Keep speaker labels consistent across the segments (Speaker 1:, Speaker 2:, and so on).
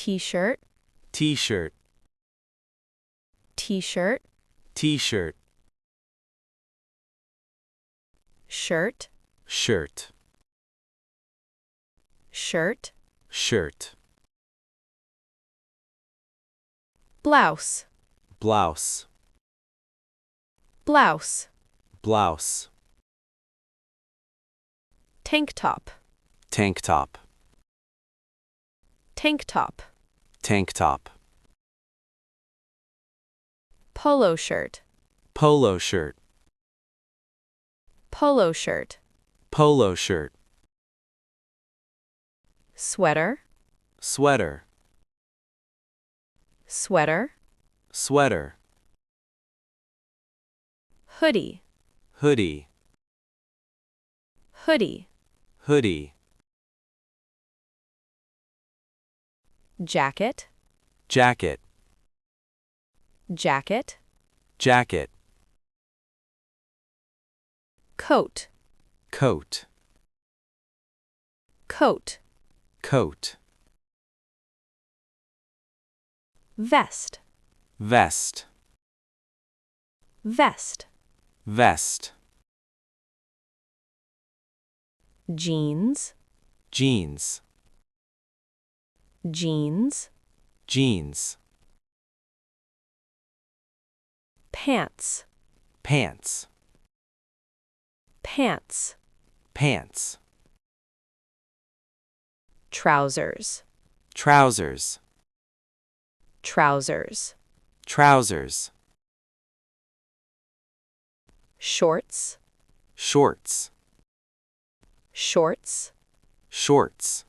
Speaker 1: T-shirt,
Speaker 2: T-shirt,
Speaker 1: T-shirt,
Speaker 2: T-shirt,
Speaker 1: shirt,
Speaker 2: shirt,
Speaker 1: shirt,
Speaker 2: shirt,
Speaker 1: blouse,
Speaker 2: blouse,
Speaker 1: blouse,
Speaker 2: blouse,
Speaker 1: tank top,
Speaker 2: tank top,
Speaker 1: tank top,
Speaker 2: tank top,
Speaker 1: polo shirt,
Speaker 2: polo shirt,
Speaker 1: polo shirt,
Speaker 2: polo shirt,
Speaker 1: sweater,
Speaker 2: sweater,
Speaker 1: sweater,
Speaker 2: sweater,
Speaker 1: hoodie,
Speaker 2: hoodie,
Speaker 1: hoodie,
Speaker 2: hoodie,
Speaker 1: jacket,
Speaker 2: jacket,
Speaker 1: jacket,
Speaker 2: jacket,
Speaker 1: coat,
Speaker 2: coat,
Speaker 1: coat,
Speaker 2: coat,
Speaker 1: vest,
Speaker 2: vest,
Speaker 1: vest,
Speaker 2: vest,
Speaker 1: jeans,
Speaker 2: jeans,
Speaker 1: jeans,
Speaker 2: jeans,
Speaker 1: pants,
Speaker 2: pants,
Speaker 1: pants,
Speaker 2: pants,
Speaker 1: trousers,
Speaker 2: trousers,
Speaker 1: trousers,
Speaker 2: trousers,
Speaker 1: shorts,
Speaker 2: shorts,
Speaker 1: shorts,
Speaker 2: shorts,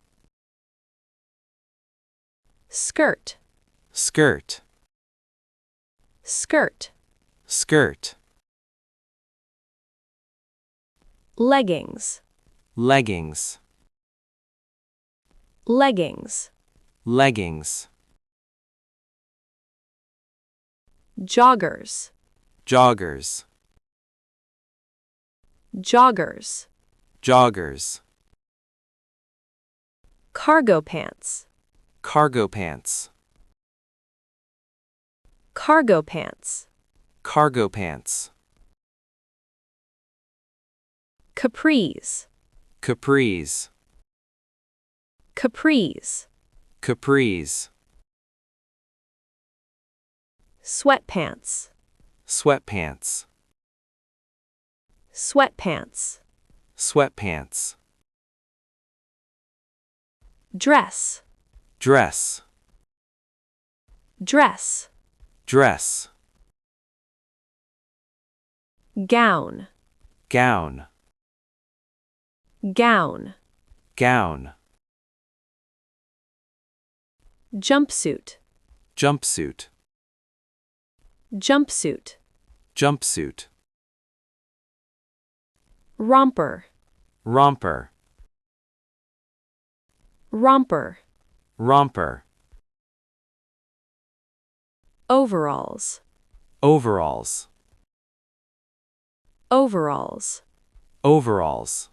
Speaker 1: skirt,
Speaker 2: skirt,
Speaker 1: skirt,
Speaker 2: skirt,
Speaker 1: leggings,
Speaker 2: leggings,
Speaker 1: leggings,
Speaker 2: leggings,
Speaker 1: joggers,
Speaker 2: joggers,
Speaker 1: joggers,
Speaker 2: joggers,
Speaker 1: cargo pants,
Speaker 2: cargo pants,
Speaker 1: cargo pants,
Speaker 2: cargo pants,
Speaker 1: capris,
Speaker 2: capris,
Speaker 1: capris,
Speaker 2: capris,
Speaker 1: sweatpants,
Speaker 2: sweatpants,
Speaker 1: sweatpants,
Speaker 2: sweatpants,
Speaker 1: dress,
Speaker 2: dress,
Speaker 1: dress,
Speaker 2: dress,
Speaker 1: gown,
Speaker 2: gown,
Speaker 1: gown,
Speaker 2: gown,
Speaker 1: jumpsuit,
Speaker 2: jumpsuit,
Speaker 1: jumpsuit,
Speaker 2: jumpsuit,
Speaker 1: romper,
Speaker 2: romper,
Speaker 1: romper,
Speaker 2: romper,
Speaker 1: overalls,
Speaker 2: overalls,
Speaker 1: overalls,
Speaker 2: overalls,